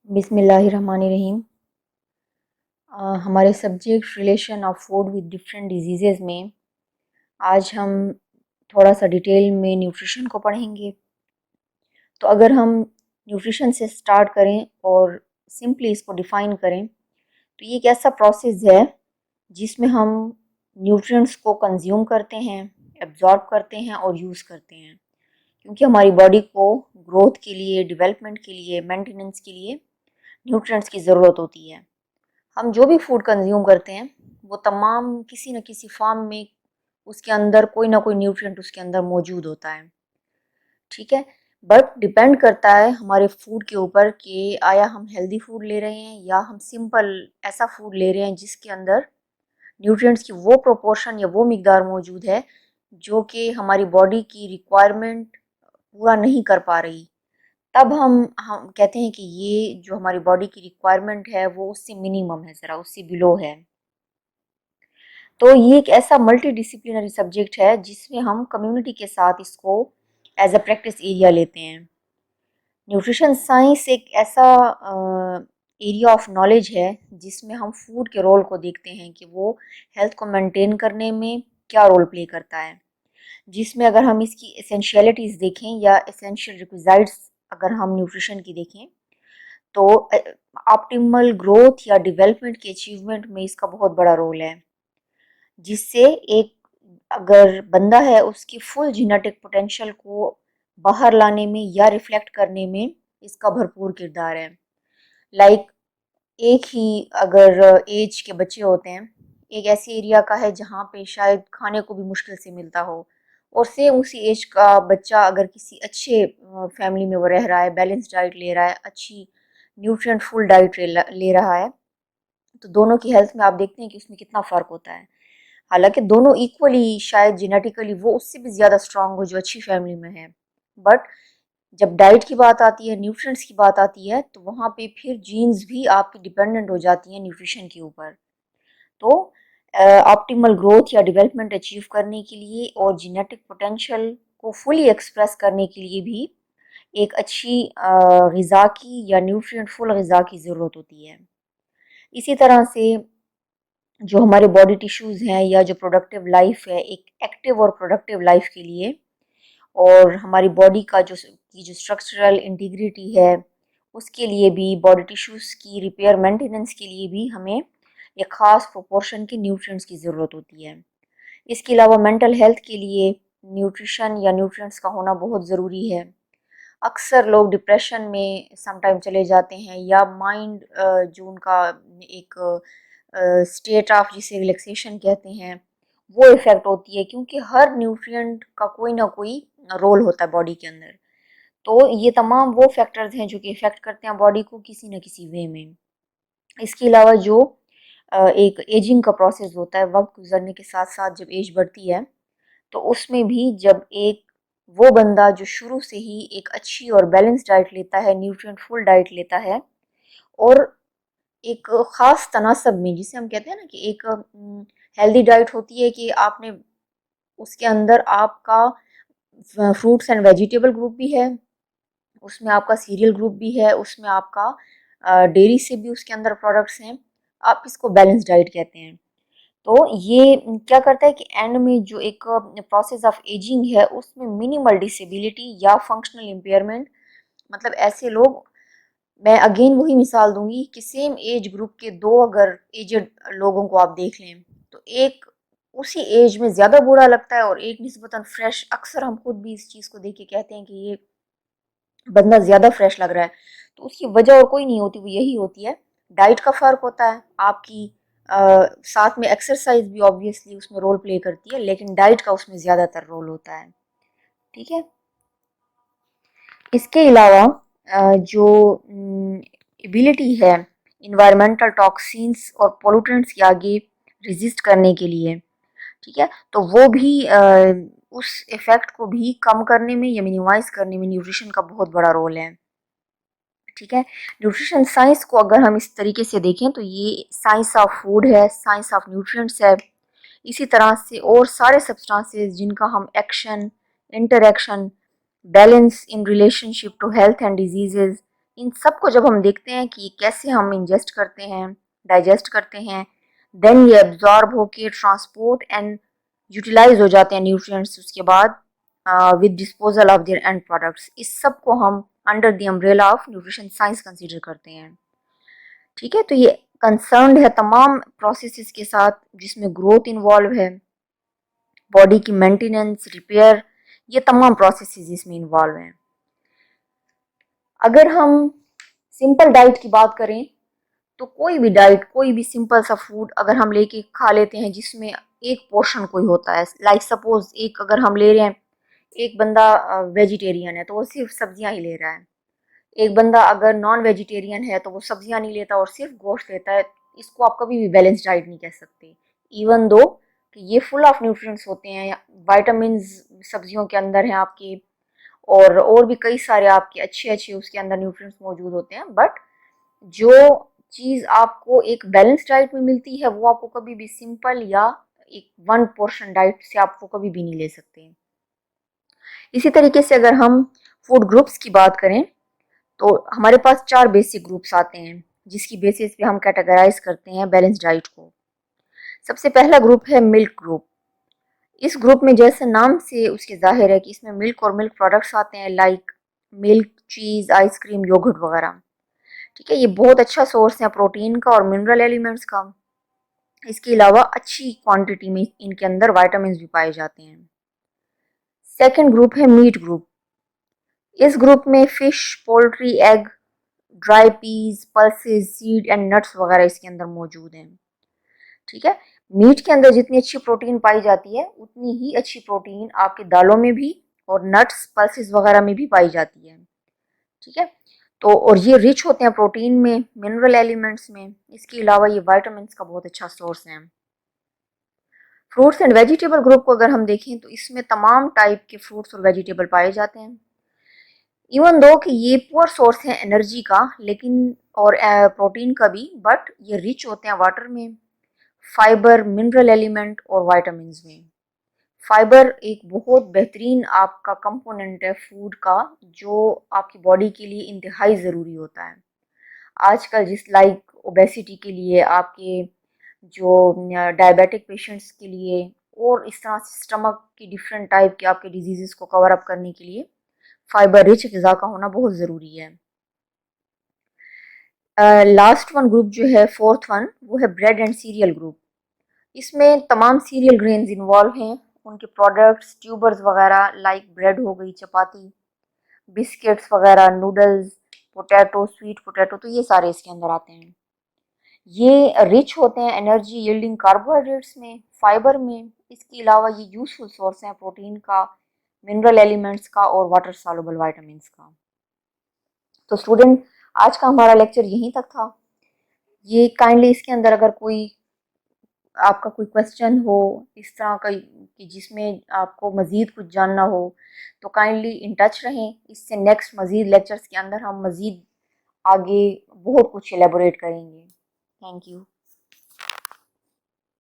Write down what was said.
बिस्मिल्लाहिर्रहमानिर्रहीम। हमारे subject relation of food with different diseases में आज हम थोड़ा सा डिटेल में न्यूट्रिशन को पढ़ेंगे। तो अगर हम न्यूट्रिशन से स्टार्ट करें और सिंपली इसको डिफ़ाइन करें तो ये एक ऐसा प्रोसेस है जिसमें हम न्यूट्रिएंट्स को कंज्यूम करते हैं, एब्जॉर्ब करते हैं और यूज़ करते हैं, क्योंकि हमारी बॉडी को ग्रोथ के लिए, डेवलपमेंट के लिए, मेंटेनेंस के लिए न्यूट्रिएंट्स की ज़रूरत होती है। हम जो भी फूड कंज्यूम करते हैं वो तमाम किसी न किसी फॉर्म में उसके अंदर कोई ना कोई न्यूट्रिएंट उसके अंदर मौजूद होता है। ठीक है, बट डिपेंड करता है हमारे फूड के ऊपर कि आया हम हेल्दी फूड ले रहे हैं या हम सिंपल ऐसा फूड ले रहे हैं जिसके अंदर न्यूट्रिएंट्स की वो प्रोपोर्शन या वो मिकदार मौजूद है जो कि हमारी बॉडी की रिक्वायरमेंट पूरा नहीं कर पा रही। तब हम कहते हैं कि ये जो हमारी बॉडी की रिक्वायरमेंट है वो उससे मिनिमम है, ज़रा उससे बिलो है। तो ये एक ऐसा मल्टी डिसिप्लिनरी सब्जेक्ट है जिसमें हम कम्युनिटी के साथ इसको एज अ प्रैक्टिस एरिया लेते हैं। न्यूट्रिशन साइंस एक ऐसा एरिया ऑफ नॉलेज है जिसमें हम फूड के रोल को देखते हैं कि वो हेल्थ को मेंटेन करने में क्या रोल प्ले करता है, जिसमें अगर हम इसकी एसेंशियलिटीज़ देखें या एसेंशियल रिक्विजाइट्स अगर हम न्यूट्रिशन की देखें तो ऑप्टिमल ग्रोथ या डेवलपमेंट की अचीवमेंट में इसका बहुत बड़ा रोल है, जिससे एक अगर बंदा है उसकी फुल जेनेटिक पोटेंशियल को बाहर लाने में या रिफ्लेक्ट करने में इसका भरपूर किरदार है। लाइक एक ही अगर एज के बच्चे होते हैं, एक ऐसी एरिया का है जहाँ पे शायद खाने को भी मुश्किल से मिलता हो, और सेम उसी एज का बच्चा अगर किसी अच्छे फैमिली में वो रह रहा है, बैलेंस डाइट ले रहा है, अच्छी न्यूट्रिएंट फुल डाइट ले रहा है, तो दोनों की हेल्थ में आप देखते हैं कि उसमें कितना फ़र्क होता है। हालांकि दोनों इक्वली शायद जेनेटिकली वो उससे भी ज़्यादा स्ट्रांग हो जो अच्छी फैमिली में है, बट जब डाइट की बात आती है, न्यूट्रिएंट्स की बात आती है, तो वहाँ पे फिर जीन्स भी आपकी डिपेंडेंट हो जाती हैं न्यूट्रिशन के ऊपर। तो ऑप्टिमल ग्रोथ या डेवलपमेंट अचीव करने के लिए और जेनेटिक पोटेंशियल को फुली एक्सप्रेस करने के लिए भी एक अच्छी ग़िज़ा की या न्यूट्रिएंट फुल ग़िज़ा की ज़रूरत होती है। इसी तरह से जो हमारे बॉडी टिश्यूज़ हैं या जो प्रोडक्टिव लाइफ है, एक एक्टिव और प्रोडक्टिव लाइफ के लिए, और हमारी बॉडी का जो स्ट्रक्चरल इंटीग्रिटी है उसके लिए भी, बॉडी टिश्यूज़ की रिपेयर मेंटेनेंस के लिए भी हमें एक ख़ास प्रोपोर्शन के न्यूट्रिएंट्स की ज़रूरत होती है। इसके अलावा मेंटल हेल्थ के लिए न्यूट्रिशन या न्यूट्रिएंट्स का होना बहुत ज़रूरी है। अक्सर लोग डिप्रेशन में समटाइम चले जाते हैं या माइंड जो उनका एक स्टेट ऑफ जिसे रिलैक्सेशन कहते हैं वो इफ़ेक्ट होती है, क्योंकि हर न्यूट्रिएंट का कोई ना कोई रोल होता है बॉडी के अंदर। तो ये तमाम वो फैक्टर्स हैं जो कि इफ़ेक्ट करते हैं बॉडी को किसी न किसी वे में। इसके अलावा जो एक एजिंग का प्रोसेस होता है, वक्त गुजरने के साथ साथ जब एज बढ़ती है तो उसमें भी जब एक वो बंदा जो शुरू से ही एक अच्छी और बैलेंस डाइट लेता है, न्यूट्रिएंट फुल डाइट लेता है, और एक ख़ास तनासब में, जिसे हम कहते हैं ना कि एक हेल्दी डाइट होती है कि आपने उसके अंदर आपका फ्रूट्स एंड वेजिटेबल ग्रुप भी है, उसमें आपका सीरियल ग्रुप भी है, उसमें आपका डेयरी से भी उसके अंदर प्रोडक्ट्स हैं, आप इसको बैलेंस डाइट कहते हैं। तो ये क्या करता है कि एंड में जो एक प्रोसेस ऑफ एजिंग है उसमें मिनिमल डिसेबिलिटी या फंक्शनल इम्पेयरमेंट, मतलब ऐसे लोग, मैं अगेन वही मिसाल दूंगी कि सेम एज ग्रुप के दो अगर एजड लोगों को आप देख लें तो एक उसी एज में ज़्यादा बूढ़ा लगता है और एक निस्बतन फ्रेश। अक्सर हम खुद भी इस चीज़ को देख के कहते हैं कि ये बंदा ज़्यादा फ्रेश लग रहा है, तो उसकी वजह और कोई नहीं होती, वो यही होती है डाइट का फ़र्क होता है आपकी। साथ में एक्सरसाइज भी ऑब्वियसली उसमें रोल प्ले करती है, लेकिन डाइट का उसमें ज़्यादातर रोल होता है। ठीक है, इसके अलावा जो एबिलिटी है इन्वायरमेंटल टॉक्सिन्स और पोल्यूटेंट्स के आगे रेजिस्ट करने के लिए, ठीक है, तो वो भी उस इफ़ेक्ट को भी कम करने में या मिनिमाइज करने में न्यूट्रिशन का बहुत बड़ा रोल है। ठीक है, न्यूट्रिशन साइंस को अगर हम इस तरीके से देखें तो ये साइंस ऑफ फूड है, साइंस ऑफ न्यूट्रिएंट्स है। इसी तरह से और सारे सब्सटेंसेस जिनका हम action, interaction, balance in relationship to health and diseases, इन सब को जब हम देखते हैं कि कैसे हम इंजेस्ट करते हैं, डाइजेस्ट करते हैं, देन ये एब्जॉर्ब होके ट्रांसपोर्ट एंड यूटिलाइज हो जाते हैं न्यूट्रिएंट्स, उसके बाद with disposal of their and products, इस सब को हम under the umbrella of nutrition science consider करते हैं। ठीक है, तो ये कंसर्न्ड है तमाम प्रोसेसेस के साथ जिसमें ग्रोथ इन्वॉल्व है, बॉडी की मेंटेनेंस, रिपेयर, ये तमाम प्रोसेसेस इसमें इन्वॉल्व हैं। अगर हम सिंपल डाइट की बात करें तो कोई भी डाइट, कोई भी सिंपल सा फूड अगर हम लेके खा लेते हैं जिसमें एक पोर्शन कोई होता है, लाइक सपोज एक अगर हम ले रहे हैं, एक बंदा वेजिटेरियन है तो वो सिर्फ सब्जियां ही ले रहा है, एक बंदा अगर नॉन वेजिटेरियन है तो वो सब्जियां नहीं लेता और सिर्फ गोश्त लेता है, इसको आप कभी भी बैलेंस डाइट नहीं कह सकते। इवन दो कि ये फुल ऑफ न्यूट्रिएंट्स होते हैं, वाइटामिन सब्जियों के अंदर हैं आपके, और भी कई सारे आपके अच्छे अच्छे उसके अंदर न्यूट्रिएंट्स मौजूद होते हैं, बट जो चीज़ आपको एक बैलेंस डाइट में मिलती है वो आपको कभी भी सिंपल या एक वन पोर्शन डाइट से आपको कभी भी नहीं ले सकते। इसी तरीके से अगर हम फूड ग्रुप्स की बात करें तो हमारे पास 4 बेसिक ग्रुप्स आते हैं जिसकी बेसिस पे हम कैटेगराइज करते हैं बैलेंस डाइट को। सबसे पहला ग्रुप है मिल्क ग्रुप। इस ग्रुप में जैसे नाम से उसके जाहिर है कि इसमें मिल्क और मिल्क प्रोडक्ट्स आते हैं, लाइक मिल्क, चीज़, आइसक्रीम, योगर्ट वगैरह। ठीक है, ये बहुत अच्छा सोर्स है प्रोटीन का और मिनरल एलिमेंट्स का। इसके अलावा अच्छी क्वांटिटी में इनके अंदर विटामिन भी पाए जाते हैं। सेकंड ग्रुप है मीट ग्रुप। इस ग्रुप में fish, poultry, egg, dry peas, pulses, seed and nuts वगैरह इसके अंदर मौजूद हैं। ठीक है, मीट के अंदर जितनी अच्छी प्रोटीन पाई जाती है उतनी ही अच्छी प्रोटीन आपकी दालों में भी और नट्स, पल्सेस वगैरह में भी पाई जाती है। ठीक है, तो और ये रिच होते हैं प्रोटीन में, मिनरल एलिमेंट्स में, इसके अलावा ये विटामिन का बहुत अच्छा सोर्स है। फ्रूट्स एंड वेजिटेबल ग्रुप को अगर हम देखें तो इसमें तमाम टाइप के फ्रूट्स और वेजिटेबल पाए जाते हैं। इवन दो कि ये पुअर सोर्स है एनर्जी का, लेकिन और प्रोटीन का भी, बट ये रिच होते हैं वाटर में, फाइबर, मिनरल एलिमेंट और विटामिन में। फाइबर एक बहुत बेहतरीन आपका कंपोनेंट है फूड का जो आपकी बॉडी के लिए इंतहाई ज़रूरी होता है। आजकल जिस लाइक ओबेसिटी के लिए, आपके जो डायबिटिक पेशेंट्स के लिए, और इस तरह से स्टमक की डिफरेंट टाइप के आपके डिजीज़ को कवर अप करने के लिए फाइबर रिच ग़िज़ा का होना बहुत ज़रूरी है। लास्ट वन ग्रुप जो है, फोर्थ वन, वो है ब्रेड एंड सीरियल ग्रुप। इसमें तमाम सीरियल ग्रेन्स इन्वॉल्व हैं, उनके प्रोडक्ट्स, ट्यूबर्स वगैरह, लाइक ब्रेड हो गई, चपाती, बिस्किट्स वगैरह, नूडल्स, पोटैटो, स्वीट पोटैटो, तो ये सारे इसके अंदर आते हैं। ये रिच होते हैं एनर्जी यील्डिंग कार्बोहाइड्रेट्स में, फाइबर में। इसके अलावा ये यूजफुल सोर्स हैं प्रोटीन का, मिनरल एलिमेंट्स का और वाटर सॉल्युबल विटामिन्स का। तो स्टूडेंट, आज का हमारा लेक्चर यहीं तक था। ये काइंडली इसके अंदर अगर कोई आपका कोई क्वेश्चन हो इस तरह का कि जिसमें आपको मज़ीद कुछ जानना हो तो काइंडली इन टच रहें। इससे नेक्स्ट मज़ीद लेक्चर्स के अंदर हम मज़ीद आगे बहुत कुछ एलेबोरेट करेंगे। Thank you.